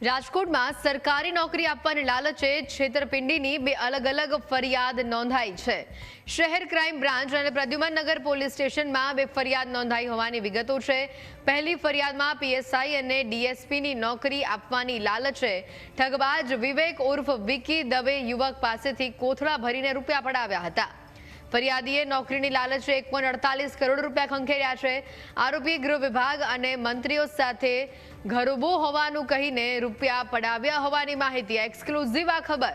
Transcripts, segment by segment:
રાજકોટમાં સરકારી નોકરી આપવાની લાલચે છેતરપિંડીની બે અલગ ફરિયાદ નોંધાઈ છે। શહેર ક્રાઇમ બ્રાન્ચ અને પ્રદ્યુમનનગર પોલીસ સ્ટેશનમાં બે ફરિયાદ નોંધાઈ હોવાની વિગતો છે। પહેલી ફરિયાદમાં પીએસઆઈ અને ડીએસપીની નોકરી આપવાની લાલચે ઠગબાજ વિવેક ઉર્ફ વિકી દવે યુવક પાસેથી કોથળા ભરીને રૂપિયા પડાવ્યા હતા। ફરિયાદીએ નોકરીની લાલચે 1.48 કરોડ રૂપિયા ખંખેર્યા છે। આરોપી ગૃહ વિભાગ અને મંત્રીઓ સાથે ઘરોબો હોવાનું કહીને રૂપિયા પડાવ્યા હોવાની માહિતી। એક્સક્લુઝિવ આ ખબર।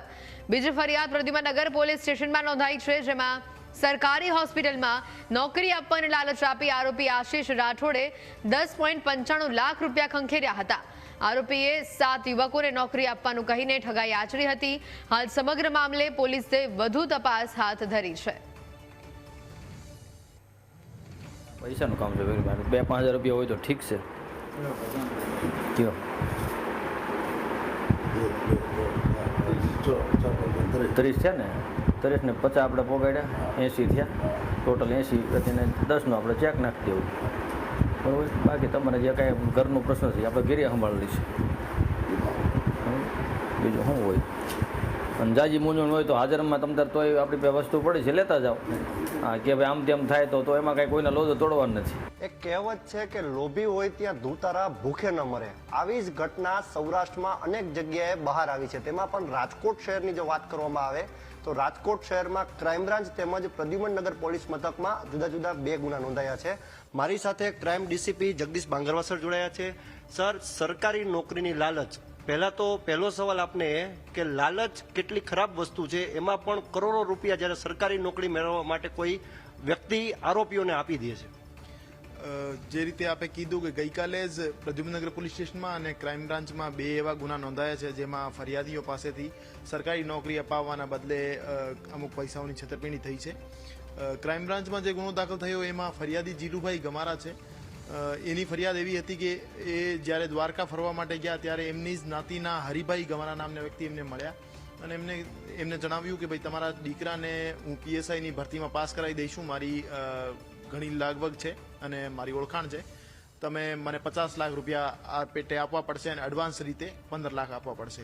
બીજી ફરિયાદ પ્રદ્યુમનનગર પોલીસ સ્ટેશનમાં નોંધાઈ છે, જેમાં સરકારી હોસ્પિટલમાં નોકરી આપવાની લાલચ આપી આરોપી આશિષ રાઠોડે 10.95 લાખ રૂપિયા ખંખેર્યા હતા। આરોપીએ 7 યુવકોને નોકરી આપવાનું કહીને ઠગાઈ આચરી હતી। હાલ સમગ્ર મામલે પોલીસે વધુ તપાસ હાથ ધરી છે। પૈસાનું કામ છે, 2-5 હજાર રૂપિયા હોય તો ઠીક છે। કયો 30 છે ને, 30 ને 50 આપણે પોગાડ્યા, 80 થયા, ટોટલ 80 તેને 10નો આપણે ચેક નાખી દેવું, બરાબર। બાકી તમારે જે કાંઈ ઘરનો પ્રશ્ન છે આપણે ઘેરે સંભાળી લઈશું, બીજું શું હોય। અને જાજી મૂંઝવણ હોય તો હાજરમાં તમ તાર તોય આપણી પાસે વસ્તુ પડી છે, લેતા જાઓ। હા કે ભાઈ આમ તેમ થાય તો એમાં કાંઈ કોઈના લોજો તોડવાનું નથી। એક કહેવત છે કે લોભી હોય ત્યાં ધૂતારા ભૂખે ન મરે। આવી જ ઘટના સૌરાષ્ટ્રમાં અનેક જગ્યાએ બહાર આવી છે। તેમાં પણ રાજકોટ શહેરની જો વાત કરવામાં આવે તો રાજકોટ શહેરમાં ક્રાઇમ બ્રાન્ચ તેમજ પ્રદ્યુમનનગર પોલીસ મથકમાં જુદા જુદા 2 ગુના નોંધાયા છે। મારી સાથે crime DCP Jagdish Bangarwa sir જોડાયા છે। સર, સરકારી નોકરીની લાલચ, પહેલો સવાલ આપને એ કે લાલચ કેટલી ખરાબ વસ્તુ છે, એમાં પણ કરોડો રૂપિયા જ્યારે સરકારી નોકરી મેળવવા માટે કોઈ વ્યક્તિ આરોપીઓને આપી દે છે। જે રીતે આપે કીધું કે ગઈકાલે જ પ્રદ્યુમનનગર પોલીસ સ્ટેશનમાં અને ક્રાઇમ બ્રાન્ચમાં 2 એવા ગુના નોંધાયા છે, જેમાં ફરિયાદીઓ પાસેથી સરકારી નોકરી અપાવવાના બદલે અમુક પૈસાઓની છેતરપિંડી થઈ છે। ક્રાઇમ બ્રાન્ચમાં જે ગુનો દાખલ થયો એમાં ફરિયાદી જીલુભાઈ ગમારા છે। એની ફરિયાદ એવી હતી કે એ જ્યારે દ્વારકા ફરવા માટે ગયા ત્યારે એમની જ નાતીના હરિભાઈ ગમારા નામના વ્યક્તિ એમને મળ્યા અને એમને જણાવ્યું કે ભાઈ તમારા દીકરાને હું પીએસઆઈની ભરતીમાં પાસ કરાવી દઈશું, મારી ઘણી લાગવગ છે અને મારી ઓળખાણ છે, તમે મને 50 લાખ રૂપિયા આ પેટે આપવા પડશે અને એડવાન્સ રીતે 15 લાખ આપવા પડશે।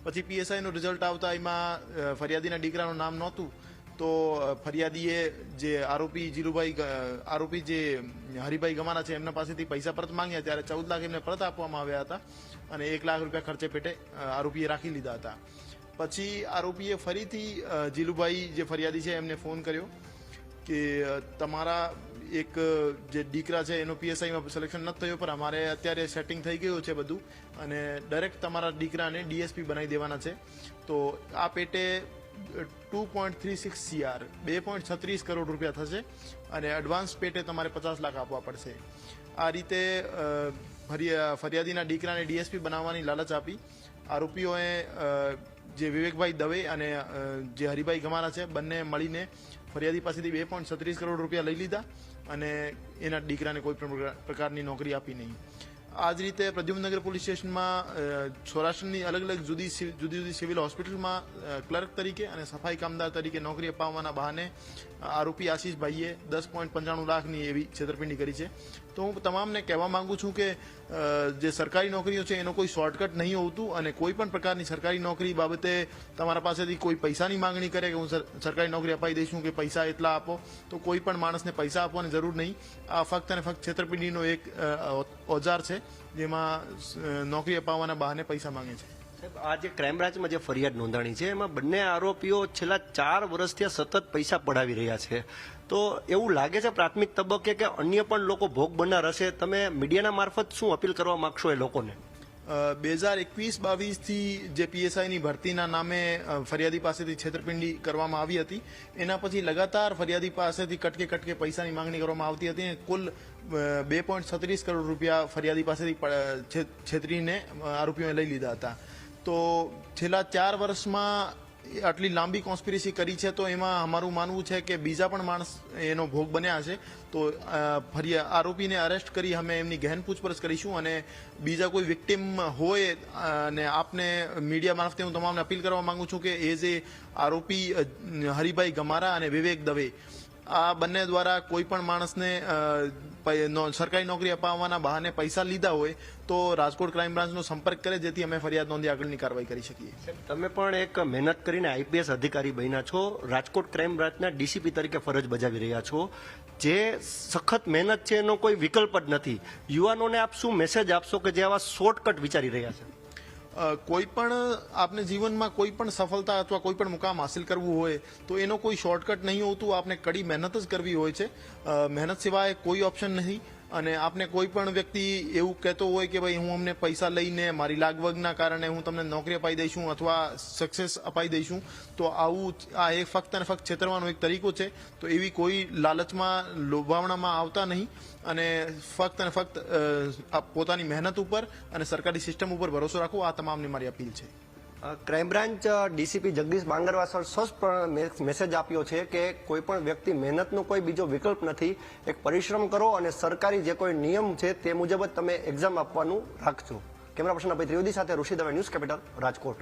પછી પીએસઆઈનું રિઝલ્ટ આવતા એમાં ફરિયાદીના દીકરાનું નામ નહોતું, તો ફરિયાદીએ જે આરોપી જે હરિભાઈ ગમારા છે એમના પાસેથી પૈસા પરત માંગ્યા, ત્યારે 14 લાખ એમને પરત આપવામાં આવ્યા હતા અને 1 લાખ રૂપિયા ખર્ચે પેટે આરોપીએ રાખી લીધા હતા। પછી આરોપીએ ફરીથી જીલુભાઈ જે ફરિયાદી છે એમને ફોન કર્યો કે તમારા એક જે દીકરા છે એનો પીએસઆઈમાં સિલેક્શન નથી થયો, પણ અમારે અત્યારે સેટિંગ થઈ ગયું છે બધું અને ડાયરેક્ટ તમારા દીકરાને ડીએસપી બનાવી દેવાના છે, તો આ પેટે 2.36 CR 2.36 કરોડ રૂપિયા થશે અને એડવાન્સ પેટે તમારે 50 લાખ આપવા પડશે। આ રીતે ફરિયાદીના દીકરાને ડીએસપી બનાવવાની લાલચ આપી આરોપીઓએ જે વિવેકભાઈ દવે અને જે હરિભાઈ ગમારા છે બંને મળીને ફરિયાદી પાસેથી 2.36 કરોડ રૂપિયા લઈ લીધા અને એના દીકરાને કોઈ પણ પ્રકારની નોકરી આપી નહીં। આ જ રીતે પ્રદ્યુમનનગર પોલીસ સ્ટેશનમાં સૌરાષ્ટ્રની અલગ જુદી સિવિલ હોસ્પિટલમાં ક્લર્ક તરીકે અને સફાઈ કામદાર તરીકે નોકરી અપાવવાના બહાને આરોપી આશીષભાઈએ 10.95 લાખની એવી છેતરપિંડી કરી છે। તો હું તમામને કહેવા માંગુ છું કે જે સરકારી નોકરીઓ છે એનો કોઈ શોર્ટકટ નહીં હોતું અને કોઈ પણ પ્રકારની સરકારી નોકરી બાબતે તમારા પાસેથી કોઈ પૈસાની માંગણી કરે કે હું સરકારી નોકરી અપાઈ દઈશું કે પૈસા એટલા આપો, તો કોઈ પણ માણસને પૈસા આપવાની જરૂર નહીં। આ ફક્ત અને ફક્ત છેતરપિંડીનો એક ઓજાર છે જેમાં નોકરી અપાવવાના બહાને પૈસા માંગે છે। આ જે ક્રાઇમ બ્રાન્ચમાં જે ફરિયાદ નોંધાણી છે એમાં બંને આરોપીઓ છેલ્લા 4 વર્ષથી સતત પૈસા પડાવી રહ્યા છે, તો એવું લાગે છે પ્રાથમિક તબક્કે કે અન્ય પણ લોકો ભોગ બનનાર હશે। તમે મીડિયાના મારફત શું અપીલ કરવા માંગશો એ લોકોને? 2021-22 થી જે પીએસઆઈની ભરતીના નામે ફરિયાદી પાસેથી છેતરપિંડી કરવામાં આવી હતી, એના પછી લગાતાર ફરિયાદી પાસેથી કટકે પૈસાની માંગણી કરવામાં આવતી હતી અને કુલ 2.36 કરોડ રૂપિયા ફરિયાદી પાસેથી છેતરીને આરોપીઓએ લઈ લીધા હતા। તો છેલ્લા 4 વર્ષમાં આટલી લાંબી કોન્સ્પિરસી કરી છે, તો એમાં અમારું માનવું છે કે બીજા પણ માણસ એનો ભોગ બન્યા હશે, તો આરોપીને અરેસ્ટ કરી અમે એમની ગહેન પૂછપરછ કરીશું અને બીજા કોઈ વિક્ટિમ હોય અને આપને મીડિયા મારફતે હું તમામને અપીલ કરવા માંગુ છું કે એ જે આરોપી હરિભાઈ ગમારા અને વિવેક દવે આ બંને દ્વારા કોઈ પણ માણસને સરકારી નોકરી અપાવવાના બહાને પૈસા લીધા હોય તો રાજકોટ ક્રાઇમ બ્રાન્ચનો સંપર્ક કરે, જેથી અમે ફરિયાદ નોંધી આગળની કાર્યવાહી કરી શકીએ. તમે પણ એક મહેનત કરીને આઈપીએસ અધિકારી બન્યા છો, રાજકોટ ક્રાઇમ બ્રાન્ચના ડીસીપી તરીકે ફરજ બજાવી રહ્યા છો. જે સખત મહેનત છે એનો કોઈ વિકલ્પ જ નથી. યુવાનોને આપ શું મેસેજ આપશો કે જે આવા શોર્ટકટ વિચારી રહ્યા છે? કોઈ પણ આપને જીવનમાં કોઈ પણ સફળતા અથવા કોઈ પણ મુકામ હાસિલ કરવું હોય તો એનો કોઈ શોર્ટકટ નહીં હોતું. આપને કડી મહેનત જ કરવી હોય છે. મહેનત સિવાય કોઈ ઓપ્શન નહીં. અને આપને કોઈ પણ વ્યક્તિ એવું કહેતો હોય કે ભાઈ હું અમને પૈસા લઈને મારી લાગવગના કારણે હું તમને નોકરી અપાઈ દઈશું અથવા સક્સેસ અપાઈ દઈશું, તો આવું આ એક ફક્ત અને ફક્ત છેતરવાનો એક તરીકો છે. તો એવી કોઈ લાલચમાં લોભાવણામાં આવતા નહીં અને ફક્ત પોતાની મહેનત ઉપર અને સરકારી સિસ્ટમ ઉપર ભરોસો રાખવો, આ તમામની મારી અપીલ છે. Crime branch DCP Jagdish Bangarwa સ્પષ્ટ મેસેજ આપ્યો છે કે કોઈ પણ વ્યક્તિ મહેનતનો કોઈ બીજો વિકલ્પ નથી. એક પરિશ્રમ કરો અને સરકારી જે કોઈ નિયમ છે તે મુજબ જ તમે એક્ઝામ આપવાનું રાખજો. કેમેરા પર્સન અભય ત્રિવેદી સાથે ઋષિ દવે, ન્યૂઝ કેપિટલ, રાજકોટ.